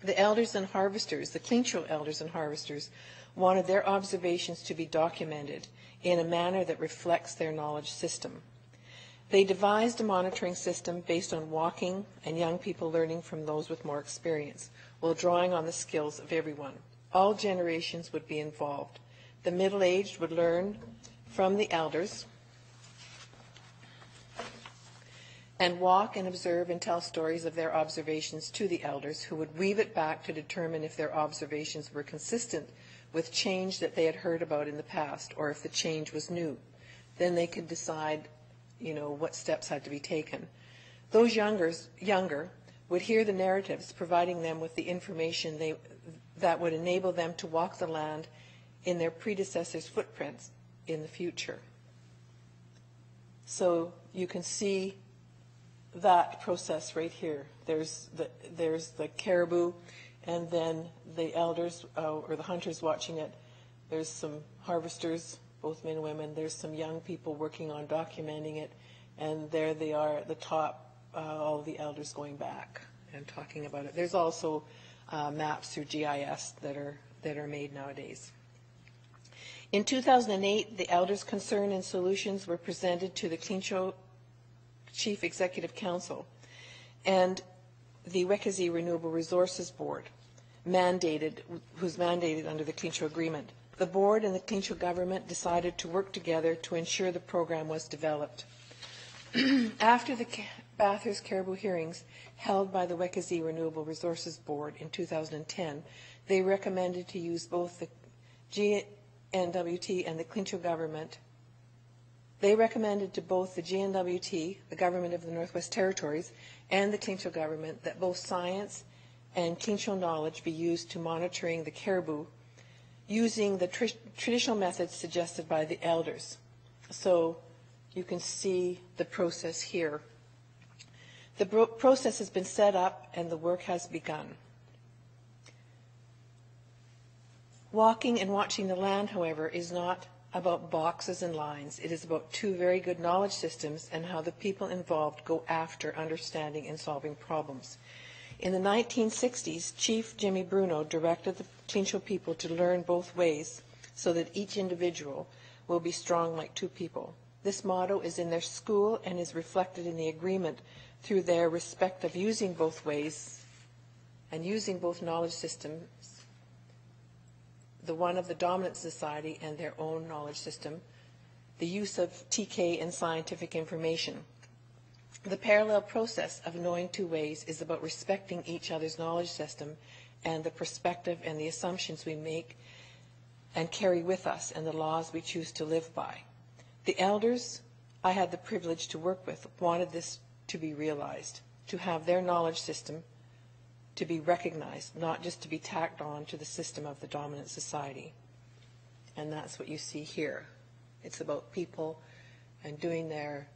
The elders and harvesters, the Clincho elders and harvesters, wanted their observations to be documented in a manner that reflects their knowledge system. They devised a monitoring system based on walking and young people learning from those with more experience, while drawing on the skills of everyone. All generations would be involved. The middle-aged would learn from the elders and walk and observe and tell stories of their observations to the elders, who would weave it back to determine if their observations were consistent with change that they had heard about in the past, or if the change was new. Then they could decide, what steps had to be taken. Those younger would hear the narratives, providing them with the information that would enable them to walk the land in their predecessors' footprints in the future. So you can see that process right here. There's the caribou, and then the elders or the hunters watching it. There's some harvesters, both men and women. There's some young people working on documenting it, and there they are at the top, all the elders going back and talking about it. There's also maps through GIS that are made nowadays. In 2008, the elders' concern and solutions were presented to the Clincho Chief Executive Council and the Wekasi Renewable Resources Board, who's mandated under the Clincho Agreement. The board and the Clincho government decided to work together to ensure the program was developed. After the Bathurst Caribou hearings held by the Wekasi Renewable Resources Board in 2010, they recommended to use both the GNWT and the Clincho government. They recommended to both the GNWT, the Government of the Northwest Territories, and the Clincho government that both science and Clincho knowledge be used to monitoring the caribou using the traditional methods suggested by the elders. So you can see the process here. The process has been set up and the work has begun. Walking and watching the land, however, is not about boxes and lines. It is about two very good knowledge systems and how the people involved go after understanding and solving problems. In the 1960s, Chief Jimmy Bruno directed the Clincho people to learn both ways so that each individual will be strong like two people. This motto is in their school and is reflected in the agreement through their respect of using both ways and using both knowledge systems, the one of the dominant society and their own knowledge system, the use of TK and scientific information. The parallel process of knowing two ways is about respecting each other's knowledge system and the perspective and the assumptions we make and carry with us and the laws we choose to live by. The elders I had the privilege to work with wanted this to be realized, to have their knowledge system to be recognized, not just to be tacked on to the system of the dominant society. And that's what you see here. It's about people and doing their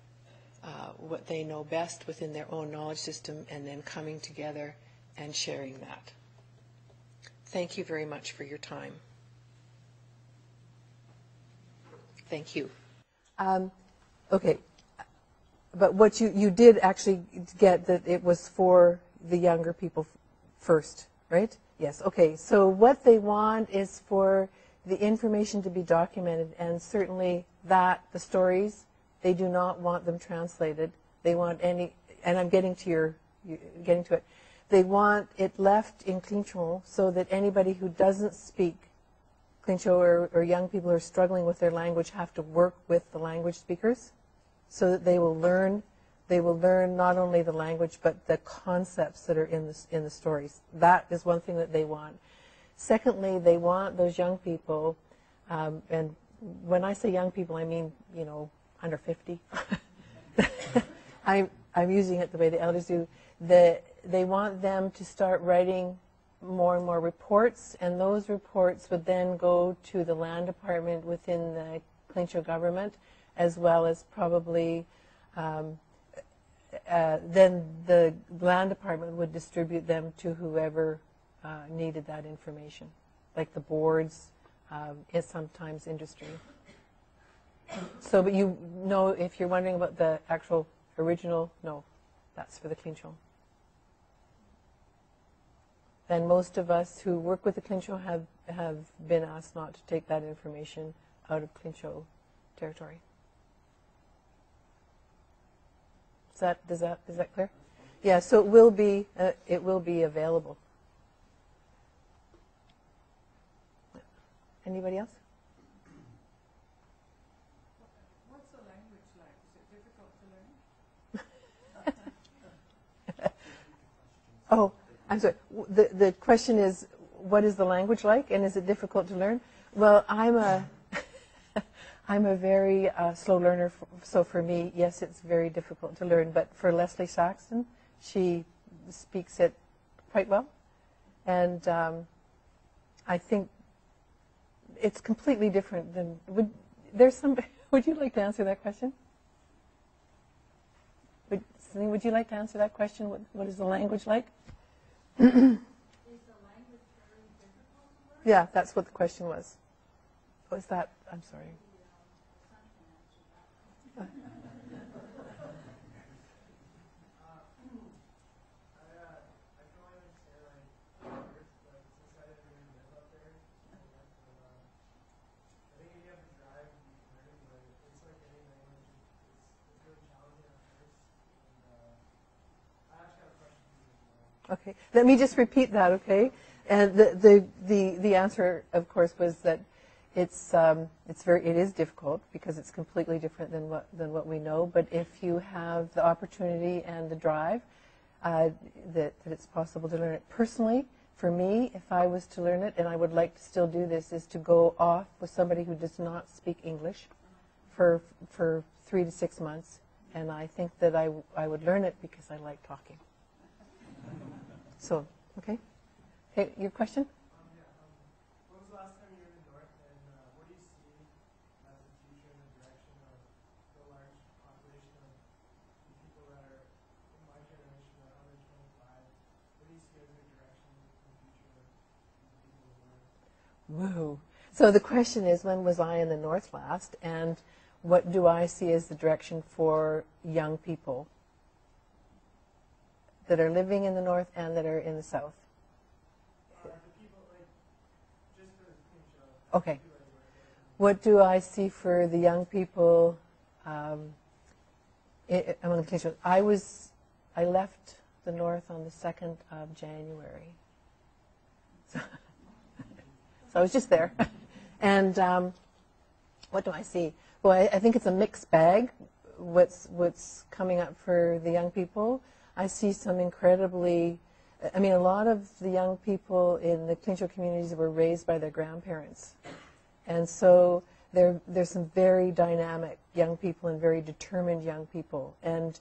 what they know best within their own knowledge system and then coming together and sharing that. Thank you very much for your time. Thank you. Okay, but what you did actually get that it was for the younger people first, right? Yes, okay. So what they want is for the information to be documented, and certainly that, the stories, they do not want them translated. They want any, and I'm getting to it. They want it left in Clinchon so that anybody who doesn't speak Clinchon or young people who are struggling with their language have to work with the language speakers so that they will learn not only the language but the concepts that are in the stories. That is one thing that they want. Secondly, they want those young people, and when I say young people, I mean, under 50. I'm using it the way the elders do. They want them to start writing more and more reports, and those reports would then go to the land department within the Clinchon government, as well as probably then the land department would distribute them to whoever needed that information, like the boards, is sometimes industry. So, but if you're wondering about the actual original, no, that's for the Clinchon. And most of us who work with the Clinchon have been asked not to take that information out of Clinchon territory. Is that clear? Yeah. So it will be available. Anybody else? What's the language like? Is it difficult to learn? Oh, I'm sorry. The question is, what is the language like, and is it difficult to learn? Well, I'm a very slow learner, so for me, yes, it's very difficult to learn. But for Leslie Saxton, she speaks it quite well, and I think it's completely different than. Would you like to answer that question? Would you like to answer that question? What is the language like? Is the language very difficult to learn? Yeah, that's what the question was. Was that? I'm sorry. Okay, let me just repeat that, okay? And the answer, of course, was that it is difficult because it's completely different than what we know. But if you have the opportunity and the drive, that it's possible to learn it. Personally, for me, if I was to learn it, and I would like to still do this, is to go off with somebody who does not speak English for 3 to 6 months, and I think that I would learn it because I like talking. So, okay. Hey, your question? When was the last time you were in the north, and what do you see as the future and the direction of the large population of the people that are in my generation that are under 25? What do you see as the direction in the future of the people of the north? Whoa. So the question is, when was I in the north last, and what do I see as the direction for young people that are living in the north and that are in the south? The people, just for the Clinchon. Okay. What do I see for the young people among the Clinchon? I left the north on the 2nd of January. So, so I was just there. And what do I see? Well, I think it's a mixed bag, what's coming up for the young people. I see some incredibly, I mean, a lot of the young people in the Clean Show communities were raised by their grandparents. And so there's some very dynamic young people and very determined young people, and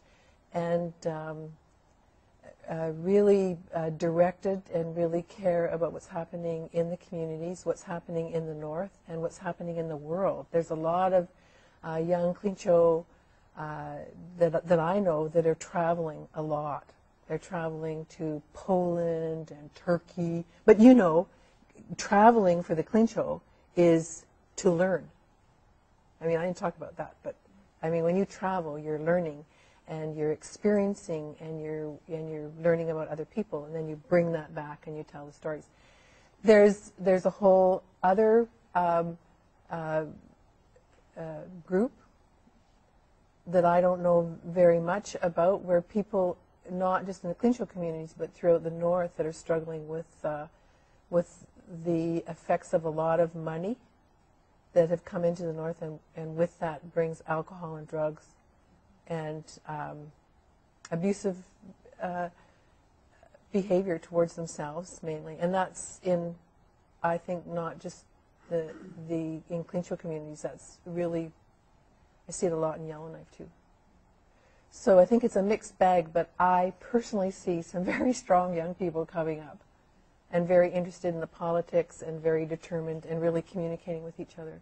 really directed and really care about what's happening in the communities, what's happening in the north, and what's happening in the world. There's a lot of young Clean Show that I know that are traveling a lot. They're traveling to Poland and Turkey. But you know, traveling for the Clean Show is to learn. I mean, I didn't talk about that, but I mean, when you travel, you're learning and you're experiencing and you're learning about other people, and then you bring that back and you tell the stories. There's a whole other group that I don't know very much about, where people, not just in the Clean Show communities, but throughout the north, that are struggling with the effects of a lot of money that have come into the north, and with that brings alcohol and drugs and abusive behavior towards themselves mainly. And that's in, I think, not just in Clean Show communities. That's really, I see it a lot in Yellowknife too. So I think it's a mixed bag, but I personally see some very strong young people coming up and very interested in the politics and very determined and really communicating with each other.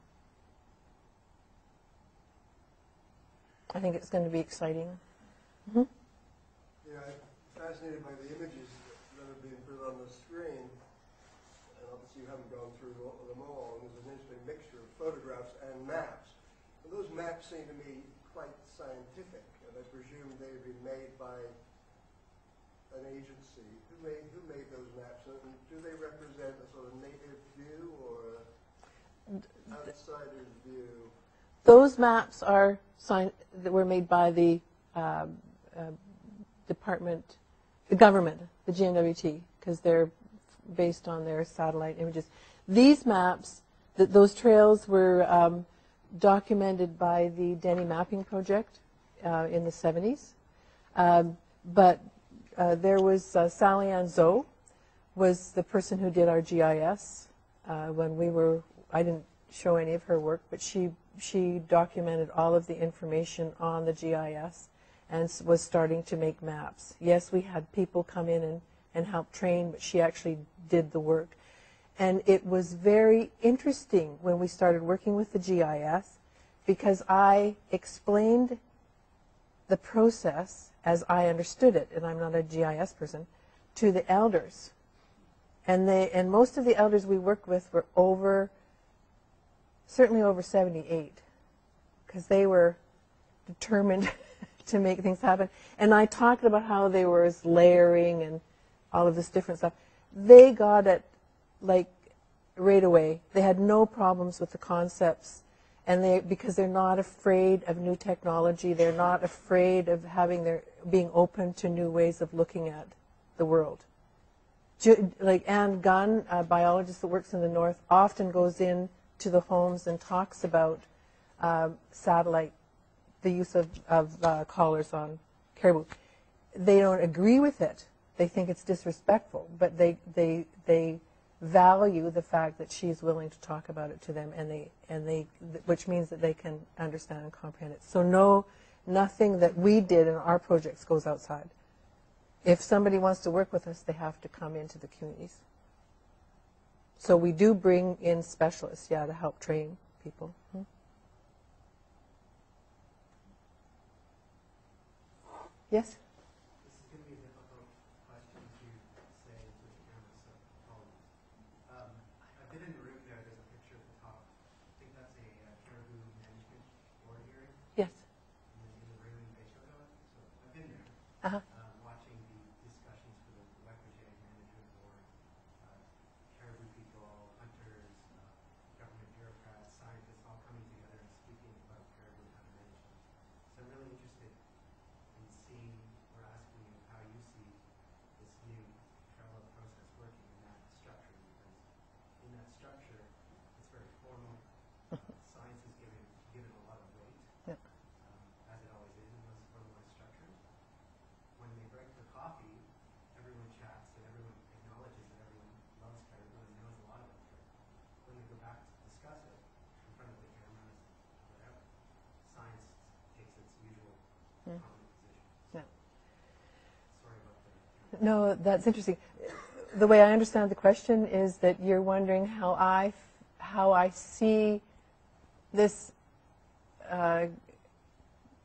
I think it's going to be exciting. Mm-hmm. Yeah, I'm fascinated by the images that have been put on the screen. And obviously you haven't gone through them all. And there's an interesting mixture of photographs and maps. And those maps seem to me quite scientific. And I presume they've been made by an agency. Who made those maps? And do they represent a sort of native view or an outsider's view? Those maps are that were made by the department, the government, the GMWT, because they're based on their satellite images. These maps, those trails were documented by the Dene mapping project in the 70s. But there was Sally Ann Zoe was the person who did our GIS when we were, I didn't show any of her work, but she documented all of the information on the GIS and was starting to make maps. Yes, we had people come in and help train, but she actually did the work. And it was very interesting when we started working with the GIS, because I explained the process as I understood it, and I'm not a GIS person, to the elders. And most of the elders we worked with were certainly over 78, because they were determined to make things happen. And I talked about how they were layering and all of this different stuff. They got it like right away. They had no problems with the concepts, and because they're not afraid of new technology. They're not afraid of being open to new ways of looking at the world. Like Anne Gunn, a biologist that works in the north, often goes in to the homes and talks about satellite, the use of collars on caribou. They don't agree with it. They think it's disrespectful, but they value the fact that she's willing to talk about it to them, which means that they can understand and comprehend it. So nothing that we did in our projects goes outside. If somebody wants to work with us, they have to come into the communities. So we do bring in specialists, to help train people. Yes? This is going to be a difficult question to say to the camera, so apologies. I've been in the room there. There's a picture at the top. I think that's a caribou management board hearing. Yes. And then in the room, they showed up. So I've been there. Uh-huh. Watching the discussions for the Wetland Management Board, caribou people, hunters, government bureaucrats, scientists, all coming together and speaking about caribou and how to manage them. So I'm really interested in seeing No, that's interesting. The way I understand the question is that you're wondering how I see this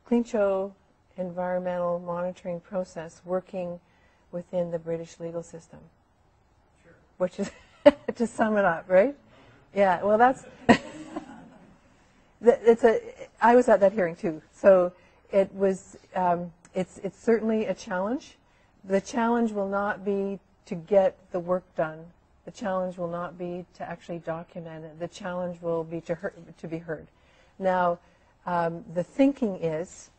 Clincho environmental monitoring process working within the British legal system. Sure. Which is, to sum it up, right? Yeah, well that's, I was at that hearing too, so it was, it's certainly a challenge. The challenge will not be to get the work done. The challenge will not be to actually document it. The challenge will be to be heard. Now, the thinking is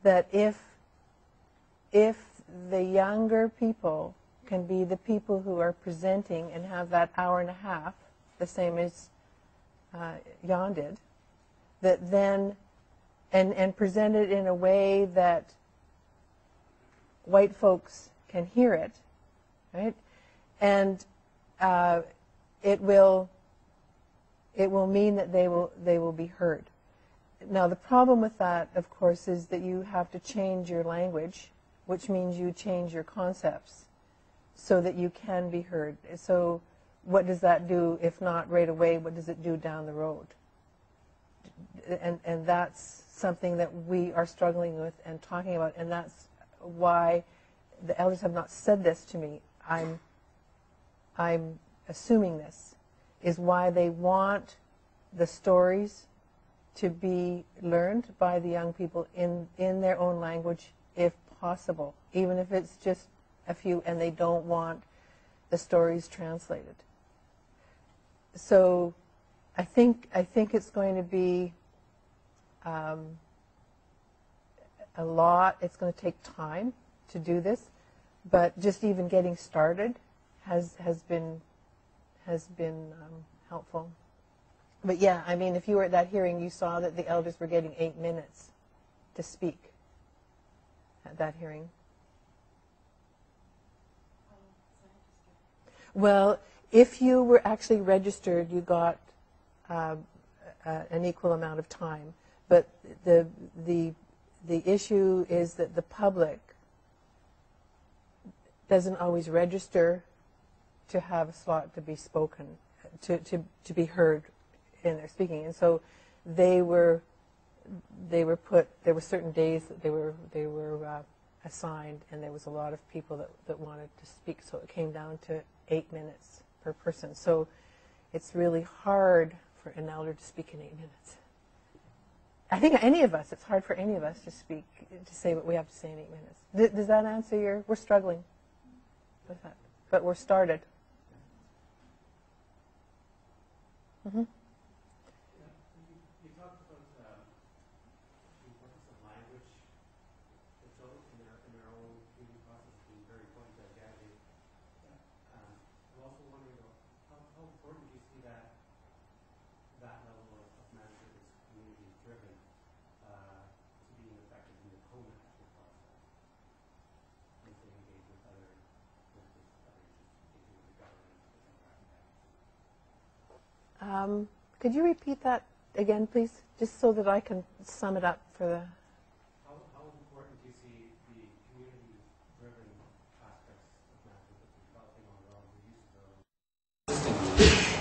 that if the younger people can be the people who are presenting and have that hour and a half, the same as Jan did, that then, and present it in a way that white folks can hear it, right? And it will mean that they will be heard. Now the problem with that, of course, is that you have to change your language, which means you change your concepts so that you can be heard. So what does that do? If not right away, what does it do down the road? And that's something that we are struggling with and talking about, and that's why the elders have not said this to me. I'm assuming this is why they want the stories to be learned by the young people in their own language, if possible, even if it's just a few, and they don't want the stories translated. So I think it's going to be a lot. It's going to take time to do this, but just even getting started has been helpful. But yeah, I mean, if you were at that hearing, you saw that the elders were getting 8 minutes to speak at that hearing. Well, if you were actually registered, you got an equal amount of time. But the issue is that the public doesn't always register to have a slot to be spoken, to be heard in their speaking. And so they were put, there were certain days that they were assigned, and there was a lot of people that wanted to speak, so it came down to 8 minutes per person. So it's really hard for an elder to speak in 8 minutes. I think any of us, it's hard for any of us to speak, to say what we have to say in 8 minutes. Does that answer we're struggling with that, but we're started. Mm-hmm. You talked about the importance of language itself in their own community process being very important to identity. I'm also wondering how important do you see that level of management is community driven to being effective in the co-management process as they engage with other issues, engaging with the government, different aspects. Could you repeat that again, please, just so that I can sum it up for the... How important do you see the community-driven aspects of management that we're developing on their own, the use of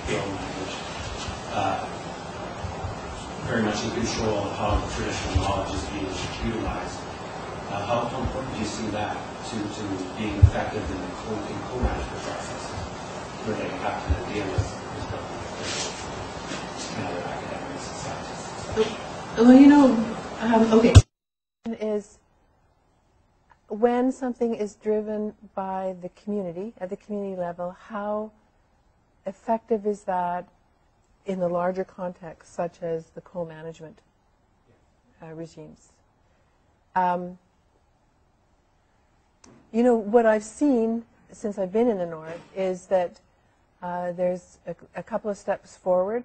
their own language, very much in control of how traditional knowledge is being utilized? How important do you see that to being effective in the co-management process, where they have to deal with other academics and scientists? Well, okay. Is when something is driven by the community, at the community level, how effective is that in the larger context, such as the co-management regimes? What I've seen since I've been in the North is that there's a couple of steps forward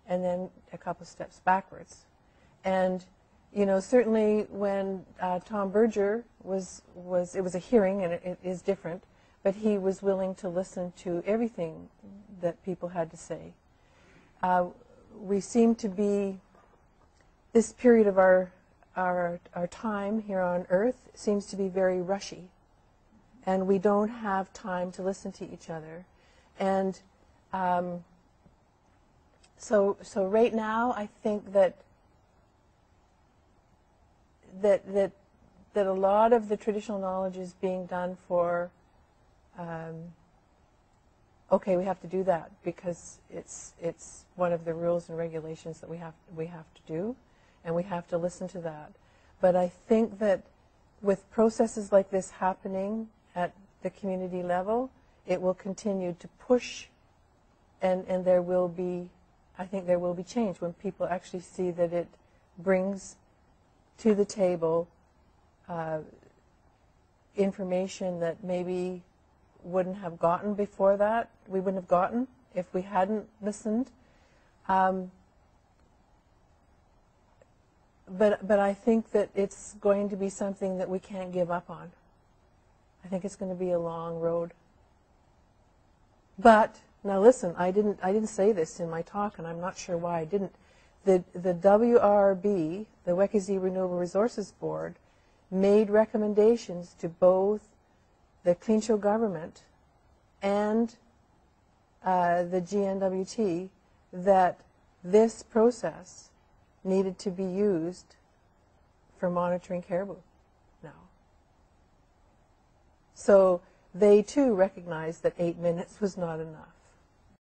and then a couple of steps backwards. And, certainly when Tom Berger it was a hearing, and it is different, but he was willing to listen to everything that people had to say. We seem to be, this period of our time here on Earth seems to be very rushy. and we don't have time to listen to each other. And so right now, I think that a lot of the traditional knowledge is being done for, okay, we have to do that because it's one of the rules and regulations that we have to do, and we have to listen to that. But I think that with processes like this happening at the community level, it will continue to push, and there will be, I think there will be change when people actually see that it brings to the table information that maybe wouldn't have gotten before that, we wouldn't have gotten if we hadn't listened. But I think that it's going to be something that we can't give up on. I think it's going to be a long road. But now listen, I didn't say this in my talk, and I'm not sure why I didn't. The WRB, the Wekisi Renewable Resources Board, made recommendations to both the Clean government and the GNWT that this process needed to be used for monitoring caribou now. So they too recognized that 8 minutes was not enough.